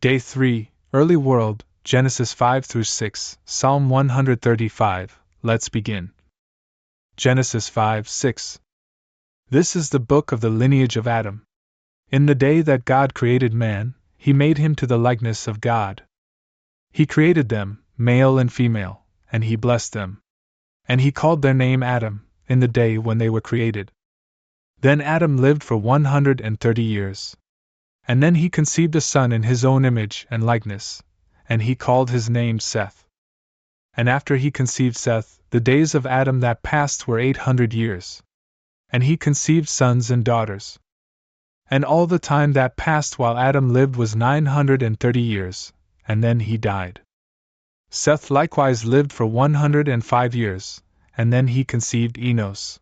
Day 3, Early World, Genesis 5 through 6, Psalm 135. Let's begin. Genesis 5:6. This is the book of the lineage of Adam. In the day that God created man, he made him to the likeness of God. He created them, male and female, and he blessed them. And he called their name Adam, in the day when they were created. Then Adam lived for 130 years. And then he conceived a son in his own image and likeness, and he called his name Seth. And after he conceived Seth, the days of Adam that passed were 800 years. And he conceived sons and daughters. And all the time that passed while Adam lived was 930 years, and then he died. Seth likewise lived for 105 years, and then he conceived Enos.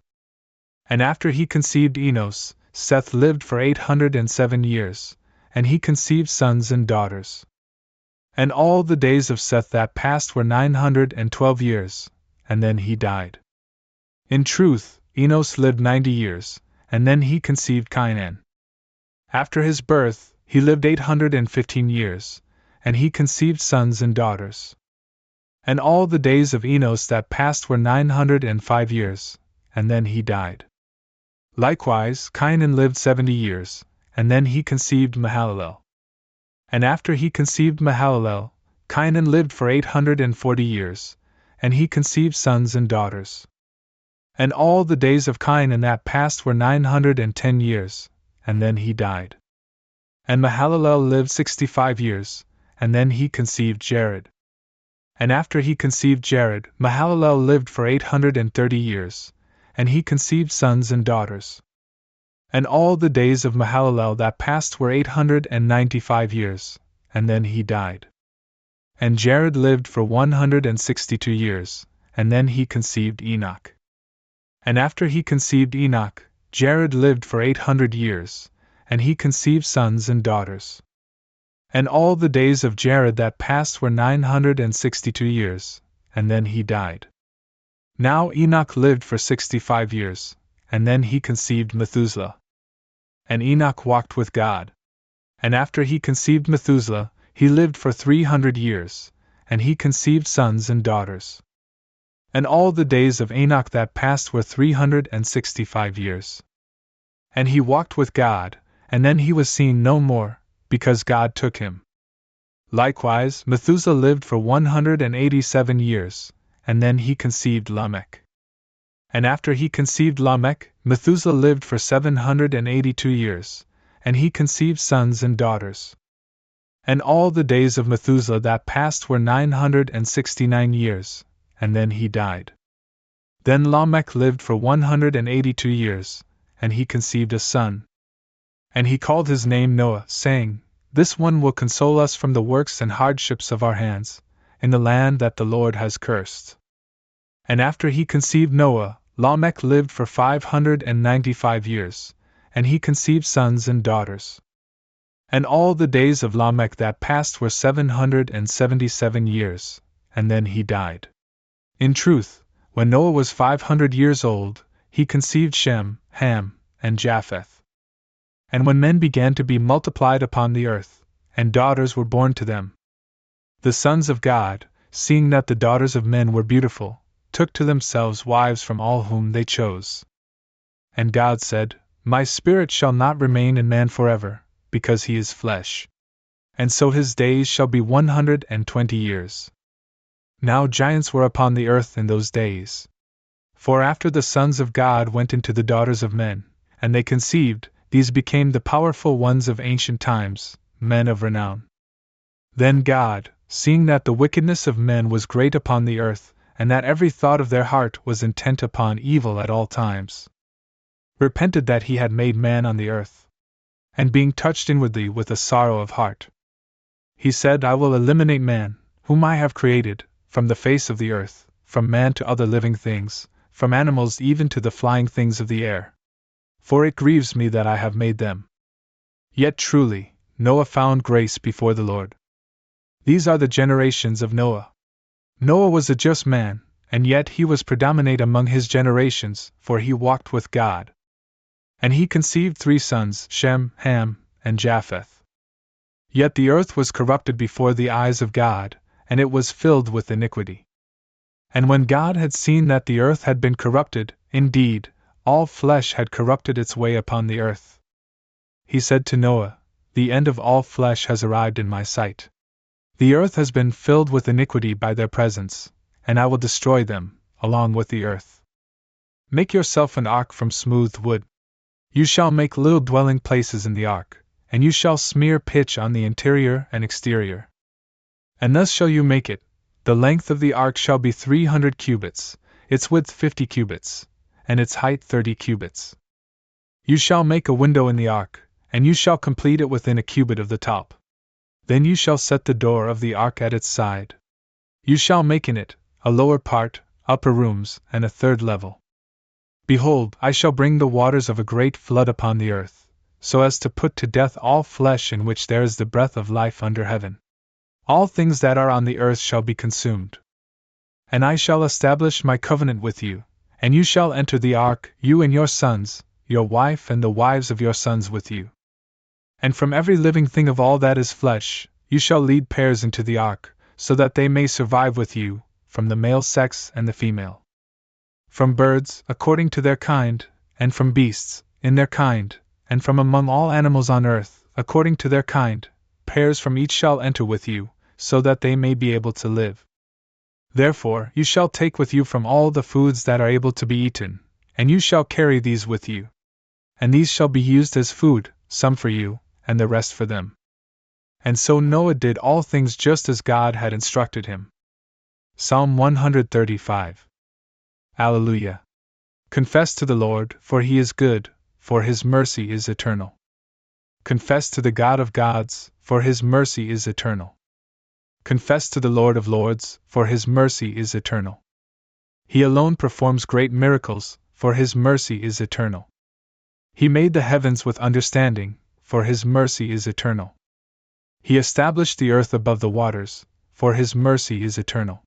And after he conceived Enos, Seth lived for 807 years, and he conceived sons and daughters. And all the days of Seth that passed were 912 years, and then he died. In truth, Enos lived 90 years, and then he conceived Cainan. After his birth, he lived 815 years, and he conceived sons and daughters. And all the days of Enos that passed were 905 years, and then he died. Likewise, Cainan lived 70 years, and then he conceived Mahalalel. And after he conceived Mahalalel, Cainan lived for 840 years, and he conceived sons and daughters. And all the days of Cainan that passed were 910 years, and then he died. And Mahalalel lived 65 years, and then he conceived Jared. And after he conceived Jared, Mahalalel lived for 830 years, and he conceived sons and daughters. And all the days of Mahalalel that passed were 895 years, and then he died. And Jared lived for 162 years, and then he conceived Enoch. And after he conceived Enoch, Jared lived for 800 years, and he conceived sons and daughters. And all the days of Jared that passed were 962 years, and then he died. Now Enoch lived for 65 years, and then he conceived Methuselah. And Enoch walked with God. And after he conceived Methuselah, he lived for 300 years, and he conceived sons and daughters. And all the days of Enoch that passed were 365 years. And he walked with God, and then he was seen no more, because God took him. Likewise, Methuselah lived for 187 years, and then he conceived Lamech. And after he conceived Lamech, Methuselah lived for 782 years, and he conceived sons and daughters. And all the days of Methuselah that passed were 969 years, and then he died. Then Lamech lived for 182 years, and he conceived a son. And he called his name Noah, saying, This one will console us from the works and hardships of our hands, in the land that the Lord has cursed. And after he conceived Noah, Lamech lived for 595 years, and he conceived sons and daughters. And all the days of Lamech that passed were 777 years, and then he died. In truth, when Noah was 500 years old, he conceived Shem, Ham, and Japheth. And when men began to be multiplied upon the earth, and daughters were born to them, the sons of God, seeing that the daughters of men were beautiful, took to themselves wives from all whom they chose. And God said, My spirit shall not remain in man forever, because he is flesh. And so his days shall be 120 years. Now giants were upon the earth in those days. For after the sons of God went into the daughters of men, and they conceived, these became the powerful ones of ancient times, men of renown. Then God, seeing that the wickedness of men was great upon the earth, and that every thought of their heart was intent upon evil at all times, repented that he had made man on the earth. And being touched inwardly with a sorrow of heart, he said, I will eliminate man, whom I have created, from the face of the earth, from man to other living things, from animals even to the flying things of the air. For it grieves me that I have made them. Yet truly, Noah found grace before the Lord. These are the generations of Noah. Noah was a just man, and yet he was predominate among his generations, for he walked with God. And he conceived 3 sons, Shem, Ham, and Japheth. Yet the earth was corrupted before the eyes of God, and it was filled with iniquity. And when God had seen that the earth had been corrupted, indeed, all flesh had corrupted its way upon the earth, he said to Noah, The end of all flesh has arrived in my sight. The earth has been filled with iniquity by their presence, and I will destroy them, along with the earth. Make yourself an ark from smooth wood. You shall make little dwelling places in the ark, and you shall smear pitch on the interior and exterior. And thus shall you make it. The length of the ark shall be 300 cubits, its width 50 cubits, and its height 30 cubits. You shall make a window in the ark, and you shall complete it within a cubit of the top. Then you shall set the door of the ark at its side. You shall make in it a lower part, upper rooms, and a third level. Behold, I shall bring the waters of a great flood upon the earth, so as to put to death all flesh in which there is the breath of life under heaven. All things that are on the earth shall be consumed. And I shall establish my covenant with you, and you shall enter the ark, you and your sons, your wife and the wives of your sons with you. And from every living thing of all that is flesh, you shall lead pairs into the ark, so that they may survive with you, from the male sex and the female. From birds, according to their kind, and from beasts, in their kind, and from among all animals on earth, according to their kind, pairs from each shall enter with you, so that they may be able to live. Therefore you shall take with you from all the foods that are able to be eaten, and you shall carry these with you. And these shall be used as food, some for you, and the rest for them. And so Noah did all things just as God had instructed him. Psalm 135. Alleluia. Confess to the Lord, for he is good, for his mercy is eternal. Confess to the God of gods, for his mercy is eternal. Confess to the Lord of lords, for his mercy is eternal. He alone performs great miracles, for his mercy is eternal. He made the heavens with understanding, for his mercy is eternal. He established the earth above the waters, for his mercy is eternal.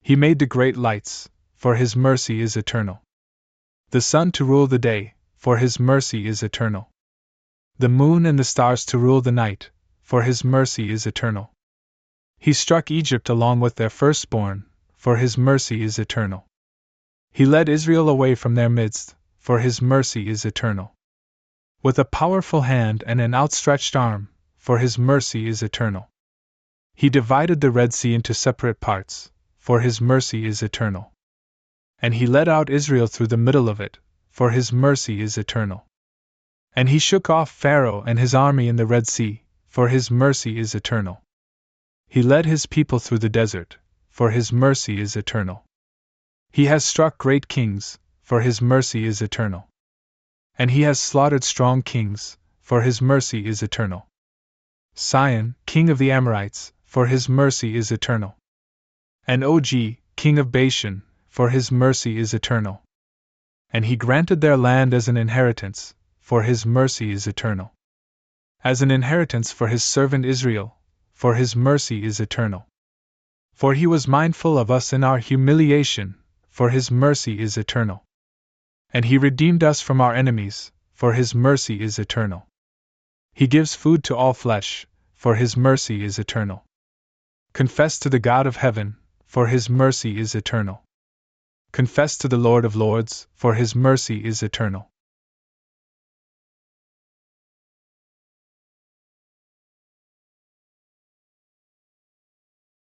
He made the great lights, for his mercy is eternal. The sun to rule the day, for his mercy is eternal. The moon and the stars to rule the night, for his mercy is eternal. He struck Egypt along with their firstborn, for his mercy is eternal. He led Israel away from their midst, for his mercy is eternal. With a powerful hand and an outstretched arm, for his mercy is eternal. He divided the Red Sea into separate parts, for his mercy is eternal. And he led out Israel through the middle of it, for his mercy is eternal. And he shook off Pharaoh and his army in the Red Sea, for his mercy is eternal. He led his people through the desert, for his mercy is eternal. He has struck great kings, for his mercy is eternal. And he has slaughtered strong kings, for his mercy is eternal. Sihon, king of the Amorites, for his mercy is eternal. And Og, king of Bashan, for his mercy is eternal. And he granted their land as an inheritance, for his mercy is eternal. As an inheritance for his servant Israel, for his mercy is eternal. For he was mindful of us in our humiliation, for his mercy is eternal. And he redeemed us from our enemies, for his mercy is eternal. He gives food to all flesh, for his mercy is eternal. Confess to the God of heaven, for his mercy is eternal. Confess to the Lord of lords, for his mercy is eternal.